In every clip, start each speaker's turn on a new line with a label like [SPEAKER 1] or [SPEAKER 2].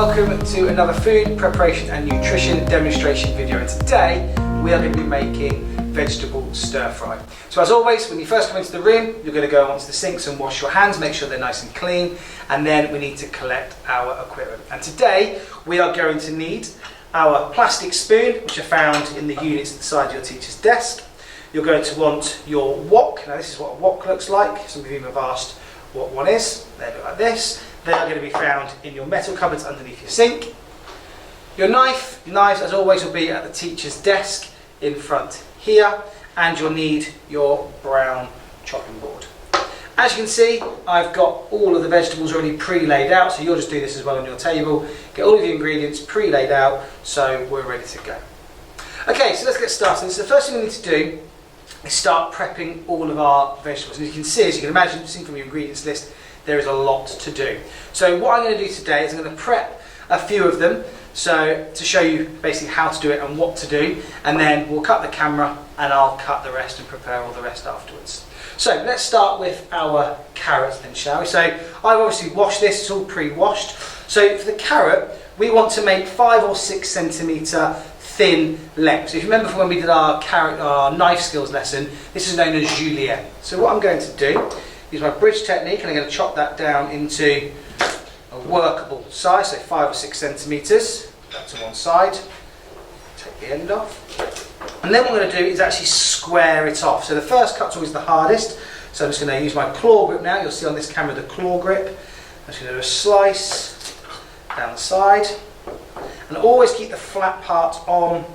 [SPEAKER 1] welcome to another food preparation and nutrition demonstration video, and today we are going to be making vegetable stir fry. So as always, when you first come into the room, you're going to go onto the sinks and wash your hands, make sure they're nice and clean, and then we need to collect our equipment. And today we are going to need our plastic spoon, which are found in the units inside your teacher's desk. You're going to want your wok. Now this is what a wok looks like. Some of you have asked what one is. They look like this. They are going to be found in your metal cupboards underneath your sink. Your knife, knives as always will be at the teacher's desk in front here, and you'll need your brown chopping board. As you can see, I've got all of the vegetables already pre-laid out, so you'll just do this as well on your table. Get all of the ingredients pre-laid out, so we're ready to go. Okay, so let's get started. So the first thing we need to do is start prepping all of our vegetables. And as you can see, as you can imagine, seen from your ingredients list, there is a lot to do. So what I'm going to do today is I'm going to prep a few of them, so to show you basically how to do it and what to do, and then we'll cut the camera and I'll cut the rest and prepare all the rest afterwards. So let's start with our carrots then, shall we? So I've obviously washed this, it's all pre-washed. So for the carrot, we want to make 5 or 6 centimetre thin length. So if you remember from when we did our knife skills lesson, this is known as julienne. So what I'm going to do, use my bridge technique, and I'm going to chop that down into a workable size, so 5 or 6 centimetres. That to one side. Take the end off. And then what I'm going to do is actually square it off. So the first cut's always the hardest. So I'm just going to use my claw grip now. You'll see on this camera the claw grip. I'm just going to do a slice down the side. And always keep the flat part on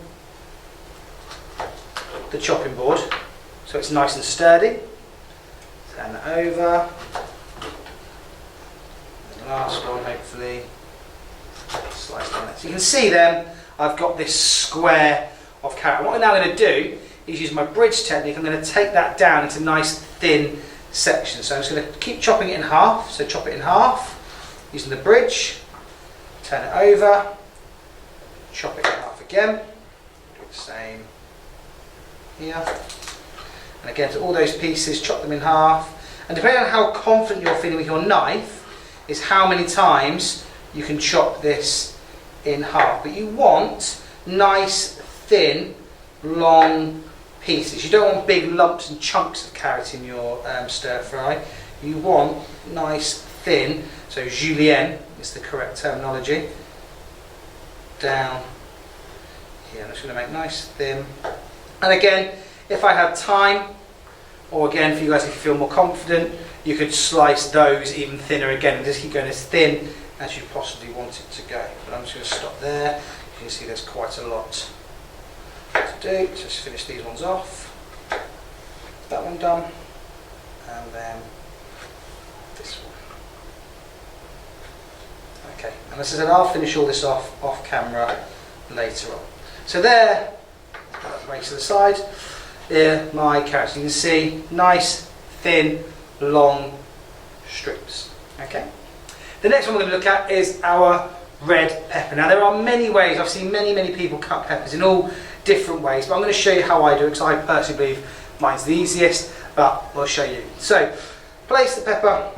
[SPEAKER 1] the chopping board so it's nice and sturdy. Turn that over. And the last one, hopefully, slice down there. So you can see then I've got this square of carrot. What I'm now going to do is use my bridge technique. I'm going to take that down into nice thin sections. So I'm just going to keep chopping it in half. So chop it in half using the bridge. Turn it over. Chop it in half again. Do the same here. And again, to all those pieces, chop them in half. And depending on how confident you're feeling with your knife, is how many times you can chop this in half. But you want nice, thin, long pieces. You don't want big lumps and chunks of carrot in your stir fry. You want nice, thin, so julienne is the correct terminology. Down here. I'm just going to make nice, thin. And again, if I had time, or again for you guys if you feel more confident, you could slice those even thinner again and just keep going as thin as you possibly want it to go. But I'm just going to stop there. You can see there's quite a lot to do. Just finish these ones off. That one done. And then this one. Okay, and as I said, I'll finish all this off camera later on. So there, put that away to the side. There, my carrots. You can see nice, thin, long strips. Okay. The next one we're going to look at is our red pepper. Now there are many ways. I've seen many people cut peppers in all different ways, but I'm going to show you how I do it because I personally believe mine's the easiest. But we'll show you. So place the pepper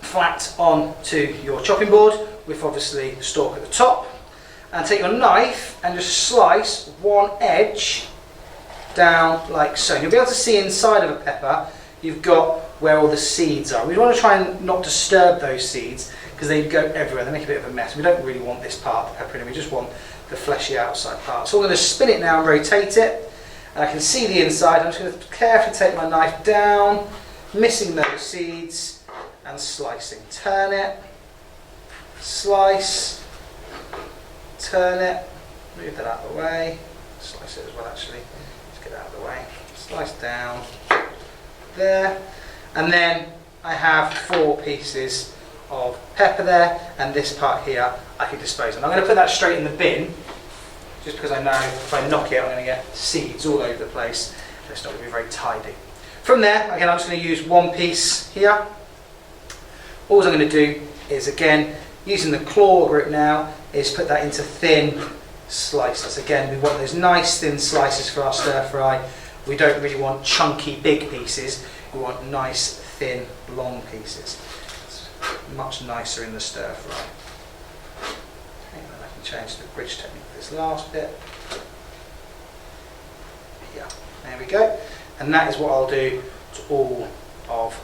[SPEAKER 1] flat onto your chopping board with obviously the stalk at the top, and take your knife and just slice one edge down like so. You'll be able to see inside of a pepper you've got where all the seeds are. We want to try and not disturb those seeds because they go everywhere, they make a bit of a mess. We don't really want this part of the pepper in, we just want the fleshy outside part. So I'm going to spin it now and rotate it, and I can see the inside. I'm just going to carefully take my knife down, missing those seeds, and slicing. Turn it, slice, turn it, move that out of the way, slice it as well actually, let's get it out of the way, slice down, there, and then I have 4 pieces of pepper there, and this part here I can dispose of. I'm going to put that straight in the bin, just because I know if I knock it I'm going to get seeds all over the place, and it's not going to be very tidy. From there, again I'm just going to use 1 piece here. All I'm going to do is, again, using the claw grip now, is put that into thin slices. Again, we want those nice thin slices for our stir fry. We don't really want chunky big pieces, we want nice thin long pieces. It's much nicer in the stir fry. change the bridge technique for this last bit. Here, there we go. And that is what I'll do to all of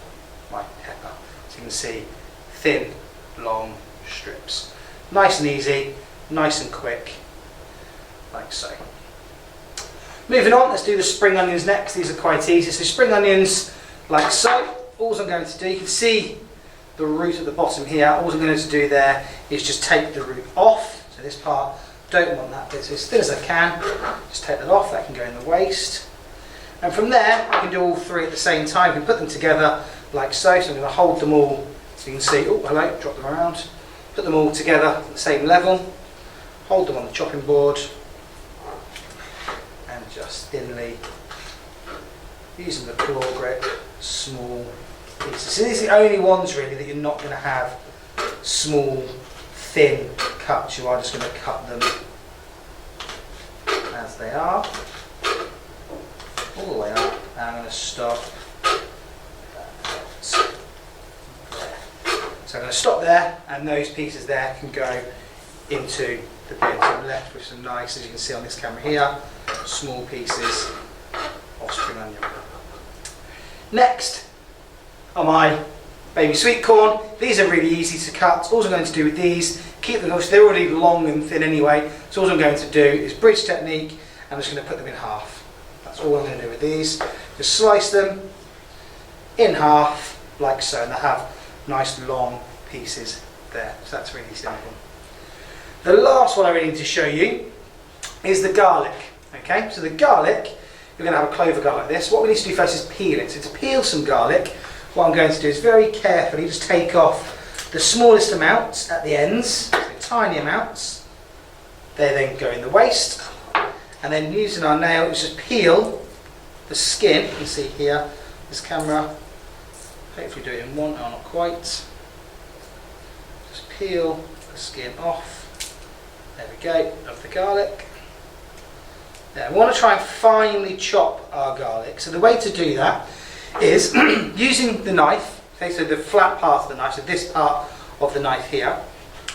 [SPEAKER 1] my pepper. So you can see thin, long strips. Nice and easy, nice and quick, like so. Moving on, let's do the spring onions next. These are quite easy. So spring onions, like so. All I'm going to do, you can see the root at the bottom here. All I'm going to do there is just take the root off. So this part, don't want that bit, so as thin as I can. Just take that off, that can go in the waste. And from there, I can do all three at the same time. I can put them together like so. So I'm going to hold them all, so you can see, oh hello, drop them around. Put them all together at the same level. Hold them on the chopping board. And just thinly, using the claw grip, small pieces. So these are the only ones really that you're not going to have small, thin cuts. You are just going to cut them as they are. All the way up, and I'm going to stop. So I'm going to stop there, and those pieces there can go into the bin. So I'm left with some nice, as you can see on this camera here, small pieces of spring onion. Next are my baby sweet corn. These are really easy to cut. All I'm going to do with these, keep them, they're already long and thin anyway, so all I'm going to do is bridge technique. I'm just going to put them in half. That's all I'm going to do with these. Just slice them in half, like so, and they have nice long pieces there. So that's really simple. The last one I really need to show you is the garlic. Okay, so the garlic, you're going to have a clove of garlic like this. What we need to do first is peel it. So to peel some garlic, what I'm going to do is very carefully just take off the smallest amounts at the ends, so tiny amounts. They then go in the waste. And then using our nails, just peel the skin. You can see here, this camera, hopefully do it in one, oh not quite. Just peel the skin off. There we go, of the garlic. Now, we want to try and finely chop our garlic. So the way to do that is using the knife, okay, so the flat part of the knife, so this part of the knife here.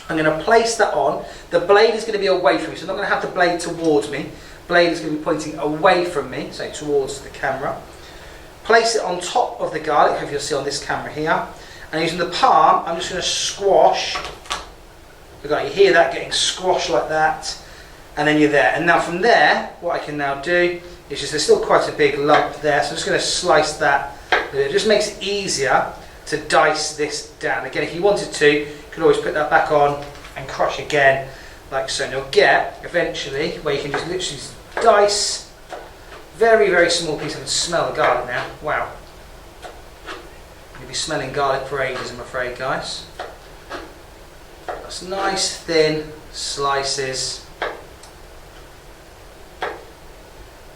[SPEAKER 1] I'm going to place that on. The blade is going to be away from me, so I'm not going to have the blade towards me. Blade is going to be pointing away from me, so towards the camera. Place it on top of the garlic, if you'll see on this camera here. And using the palm, I'm just going to squash. You hear that getting squashed like that, and then you're there. And now from there, what I can now do is just, there's still quite a big lump there, so I'm just going to slice that. It just makes it easier to dice this down. Again, if you wanted to, you could always put that back on and crush again, like so. And you'll get eventually where you can just literally dice very, very small piece. I can smell the garlic now. Wow. You'll be smelling garlic for ages, I'm afraid, guys. That's nice thin slices,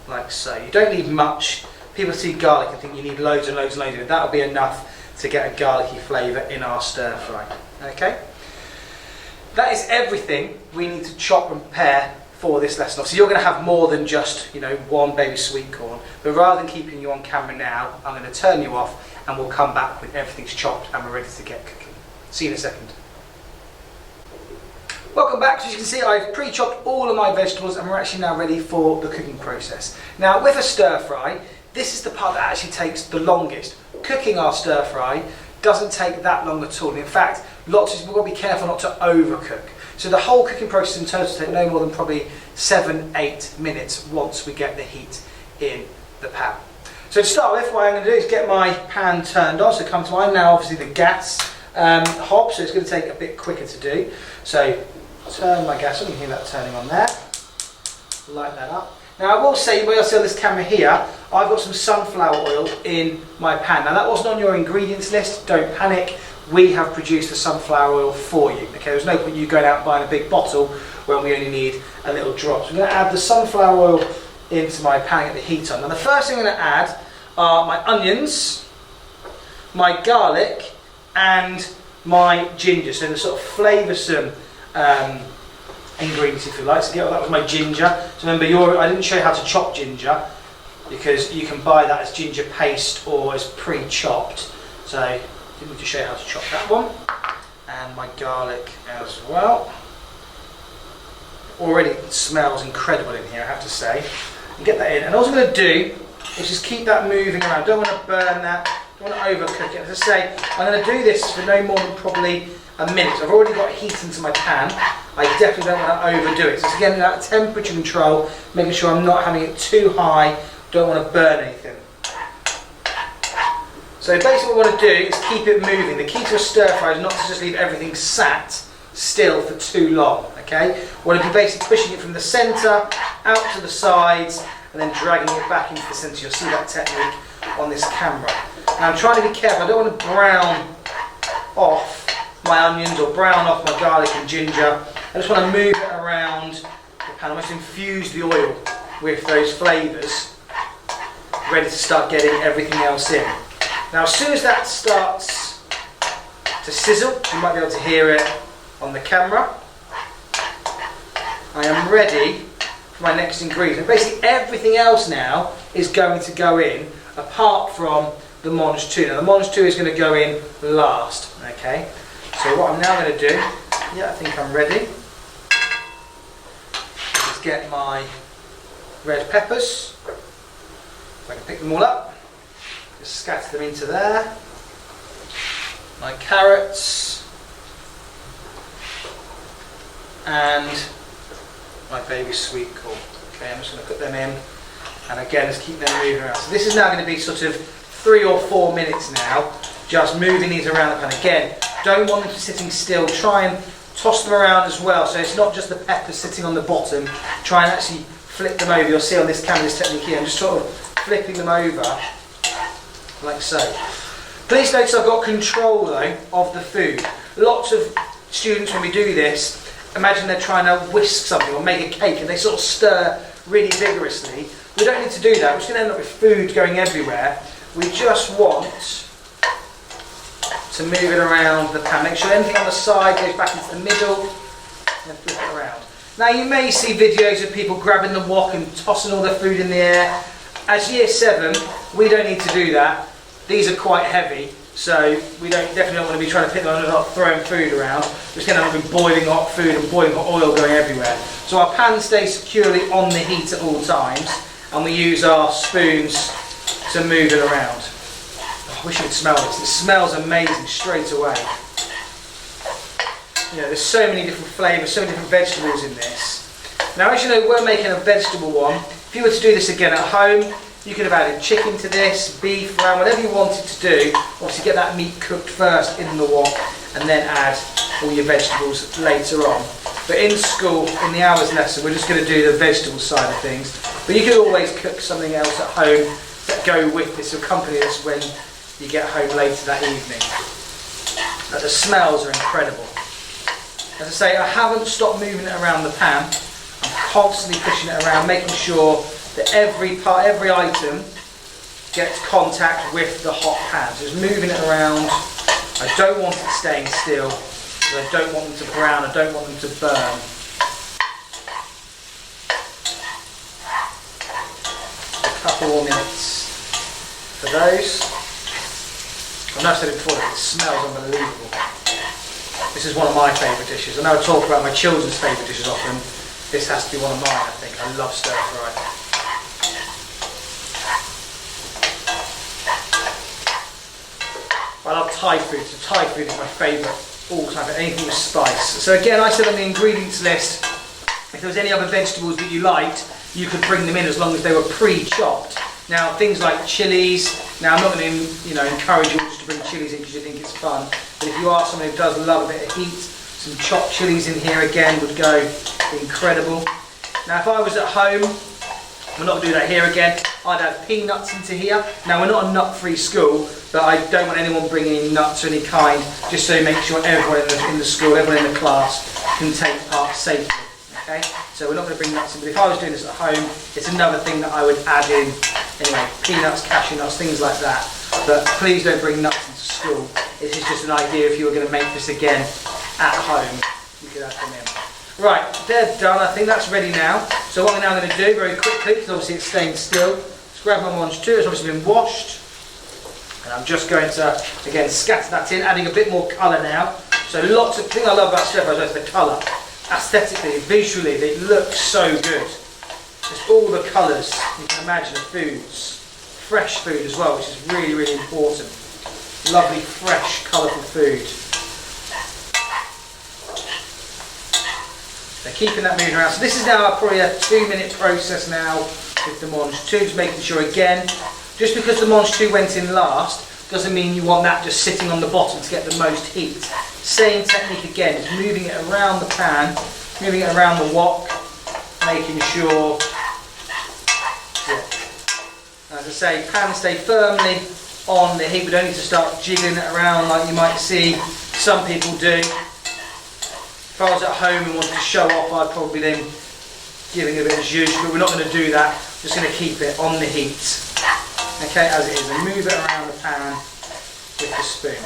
[SPEAKER 1] like so. You don't need much. People see garlic and think you need loads and loads and loads of it. That'll be enough to get a garlicky flavour in our stir fry. Okay? That is everything we need to chop and prepare for this lesson. So you're going to have more than just, one baby sweet corn. But rather than keeping you on camera now, I'm going to turn you off and we'll come back when everything's chopped and we're ready to get cooking. See you in a second. Welcome back. So as you can see, I've pre-chopped all of my vegetables and we're actually now ready for the cooking process. Now with a stir fry, this is the part that actually takes the longest. Cooking our stir fry doesn't take that long at all. In fact, we've got to be careful not to overcook. So the whole cooking process in total will take no more than probably 7-8 minutes once we get the heat in the pan. So to start with, what I'm going to do is get my pan turned on. So come to mine now, obviously the gas hob, so it's going to take a bit quicker to do. So turn my gas on, you can hear that turning on there. Light that up. Now I will say, you will see on this camera here, I've got some sunflower oil in my pan. Now that wasn't on your ingredients list, don't panic. We have produced the sunflower oil for you. Okay, there's no point you going out and buying a big bottle when we only need a little drop. So I'm going to add the sunflower oil into my pan, get the heat on. Now the first thing I'm going to add are my onions, my garlic and my ginger. So the sort of flavoursome ingredients, if you like. So that was my ginger. So remember, I didn't show you how to chop ginger because you can buy that as ginger paste or as pre-chopped. So I didn't need to show you how to chop that one. And my garlic as well. Already it smells incredible in here, I have to say. And get that in. And all I'm going to do is just keep that moving around. Don't want to burn that, don't want to overcook it. As I say, I'm going to do this for no more than probably a minute. So I've already got heat into my pan. I definitely don't want to overdo it. So it's again that temperature control, making sure I'm not having it too high, don't want to burn anything. So basically what I want to do is keep it moving. The key to a stir fry is not to just leave everything sat still for too long, okay? I want to be basically pushing it from the centre, out to the sides, and then dragging it back into the centre. You'll see that technique on this camera. Now I'm trying to be careful, I don't want to brown off my onions or brown off my garlic and ginger. I just want to move it around the pan, almost infuse the oil with those flavours, ready to start getting everything else in. Now as soon as that starts to sizzle, you might be able to hear it on the camera, I am ready for my next ingredient. Basically everything else now is going to go in apart from the mange tout. Now the mange tout is going to go in last, okay? So what I'm now going to do, I think I'm ready, is get my red peppers. I can pick them all up, just scatter them into there. My carrots and my baby sweet corn. Okay, I'm just going to put them in, and again just keep them moving around. So this is now going to be sort of 3 or 4 minutes now, just moving these around the pan. Again, don't want them to be sitting still. Try and toss them around as well, so it's not just the peppers sitting on the bottom. Try and actually flip them over. You'll see on this camera this technique here. I'm just sort of flipping them over, like so. Please notice I've got control though of the food. Lots of students, when we do this, imagine they're trying to whisk something or make a cake and they sort of stir really vigorously. We don't need to do that. We're just going to end up with food going everywhere. We just want to move it around the pan. Make sure anything on the side goes back into the middle and flip it around. Now you may see videos of people grabbing the wok and tossing all their food in the air. As year 7, we don't need to do that. These are quite heavy, so we definitely don't want to be trying to pick them up and not throwing food around. We're just going to have boiling hot food and boiling hot oil going everywhere. So our pan stays securely on the heat at all times, and we use our spoons to move it around. Oh, I wish you could smell this. It smells amazing straight away. You know, there's so many different flavours, so many different vegetables in this. Now, as you know, we're making a vegetable one. If you were to do this again at home, you could have added chicken to this, beef, lamb, whatever you wanted to do. Obviously get that meat cooked first in the wok and then add all your vegetables later on. But in school, in the hours lesson, we're just going to do the vegetable side of things. But you could always cook something else at home that go with this, accompany this when you get home later that evening. But the smells are incredible. As I say, I haven't stopped moving it around the pan. I'm constantly pushing it around, making sure that every item gets contact with the hot pan. So just moving it around. I don't want it staying still. I don't want them to brown. I don't want them to burn. A couple more minutes for those. I've now said it before that it smells unbelievable. This is one of my favourite dishes. I know I talk about my children's favourite dishes often. This has to be one of mine, I think. I love stir fry. I love Thai food, so Thai food is my favourite all-time, anything with spice. So again, I said on the ingredients list, if there was any other vegetables that you liked, you could bring them in as long as they were pre-chopped. Now, things like chilies, now I'm not going to encourage you just to bring chilies in because you think it's fun, but if you are someone who does love a bit of heat, some chopped chilies in here again would go incredible. Now, if I was at home, we're not going to do that here again, I'd add peanuts into here. Now, we're not a nut-free school, but I don't want anyone bringing in nuts of any kind, just so make sure everyone in the school, everyone in the class can take part safely. Okay? So we're not going to bring nuts in, but if I was doing this at home, it's another thing that I would add in. Anyway, peanuts, cashew nuts, things like that. But please don't bring nuts into school. This is just an idea if you were going to make this again at home, you could add them in. Right, they're done. I think that's ready now. So what I'm now going to do very quickly, because obviously it's staying still, is grab my mange tout. It's obviously been washed. And I'm just going to, again, scatter that in, adding a bit more colour now. So lots of, the thing I love about stir fry is the colour. aesthetically, visually, they look so good. Just all the colours you can imagine of foods. Fresh food as well, which is really, really important. Lovely, fresh, colourful food. So keeping that moving around. So this is now probably a 2-minute process now with the Mange 2. Just making sure again, just because the Mange 2 went in last, doesn't mean you want that just sitting on the bottom to get the most heat. Same technique again, is moving it around the pan, moving it around the wok, making sure, as I say, pan stay firmly on the heat. We don't need to start jiggling it around like you might see some people do. If I was at home and wanted to show off, I'd probably then give it a bit of zhuzh, but we're not going to do that. Just going to keep it on the heat. Okay, as it is, and move it around the pan with the spoon.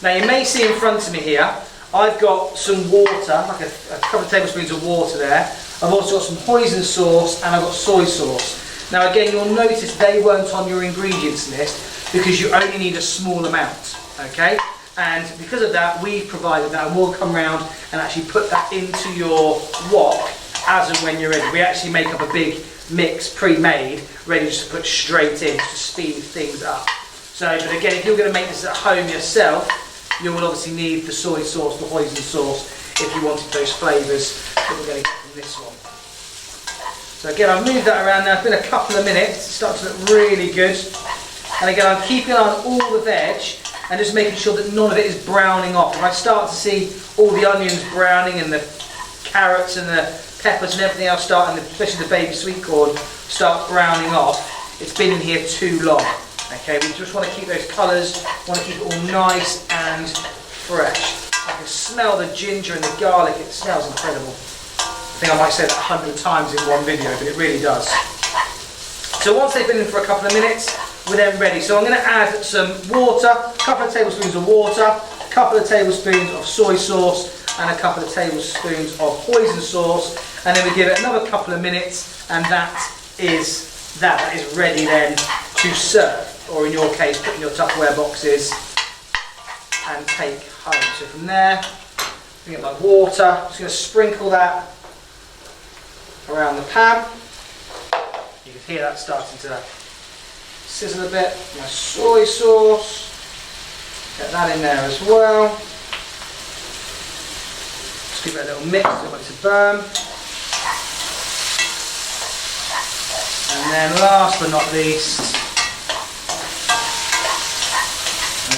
[SPEAKER 1] Now you may see in front of me here, I've got some water, like a couple of tablespoons of water there. I've also got some hoisin sauce and I've got soy sauce. Now again, you'll notice they weren't on your ingredients list because you only need a small amount, okay? And because of that, we've provided that, and we'll come round and actually put that into your wok as and when you're ready. We actually make up a big mix pre-made, ready just to put straight in to speed things up. So, but again, if you're going to make this at home yourself, you will obviously need the soy sauce, the hoisin sauce, if you wanted those flavours that we're going to get from this one. So again, I've moved that around now. It's been a couple of minutes. It's starting to look really good. And again, I'm keeping on all the veg and just making sure that none of it is browning off. If I start to see all the onions browning and the carrots and the peppers and everything else starting, especially the baby sweet corn, start browning off, it's been in here too long. Okay, we just want to keep those colours, want to keep it all nice and fresh. I can smell the ginger and the garlic, it smells incredible. I think I might say that 100 times in one video, but it really does. So once they've been in for a couple of minutes, we're then ready. So I'm going to add some water, a couple of tablespoons of water, a couple of tablespoons of soy sauce, and a couple of tablespoons of hoisin sauce, and then we give it another couple of minutes, and that is ready then to serve, or in your case, put in your Tupperware boxes and take home. So from there, bring it my water. I'm just going to sprinkle that around the pan. You can hear that starting to sizzle a bit. My soy sauce, get that in there as well. Just give it a little mix, don't want it to burn. And then last but not least,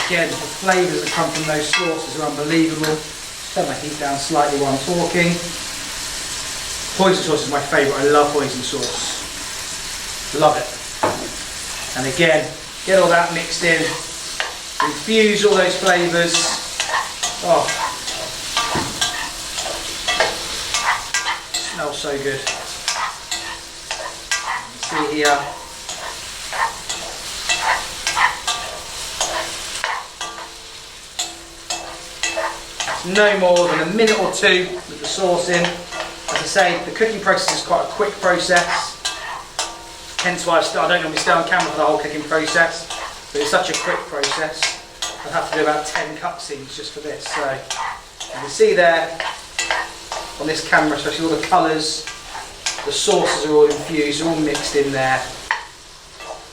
[SPEAKER 1] again, the flavours that come from those sauces are unbelievable. Turn my heat down slightly while I'm talking. Hoisin sauce is my favourite. I love hoisin sauce. Love it. And again, get all that mixed in. Infuse all those flavours. Oh, smells so good. See here. No more than a minute or two with the sauce in. As I say, the cooking process is quite a quick process. Hence why I don't normally stay on camera for the whole cooking process. But it's such a quick process. I'd have to do about 10 cutscenes just for this. So you can see there on this camera, especially all the colours, the sauces are all infused, all mixed in there.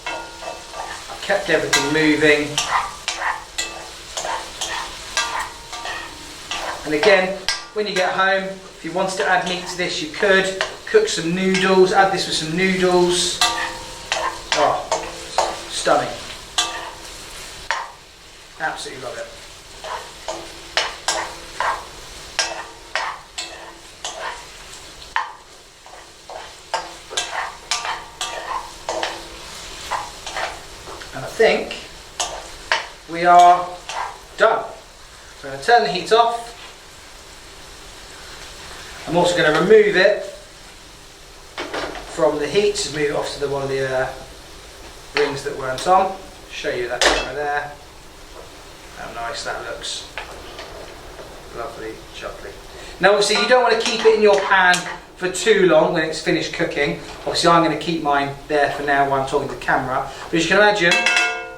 [SPEAKER 1] I've kept everything moving. And again, when you get home, if you wanted to add meat to this, you could. Cook some noodles, add this with some noodles. Oh, stunning. Absolutely love it. And I think we are done. So I'm going to turn the heat off. I'm also going to remove it from the heat, just move it off to one of the rings that weren't on. Show you that camera there. How nice that looks. Lovely, jubbly. Now obviously you don't want to keep it in your pan for too long when it's finished cooking. Obviously I'm going to keep mine there for now while I'm talking to the camera. But as you can imagine,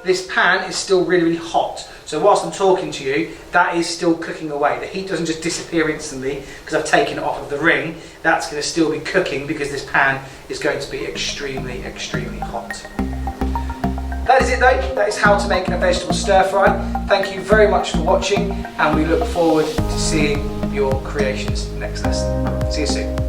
[SPEAKER 1] this pan is still really, really hot. So whilst I'm talking to you, that is still cooking away. The heat doesn't just disappear instantly because I've taken it off of the ring. That's going to still be cooking because this pan is going to be extremely, extremely hot. That is it though. That is how to make a vegetable stir fry. Thank you very much for watching, and we look forward to seeing your creations next lesson. See you soon.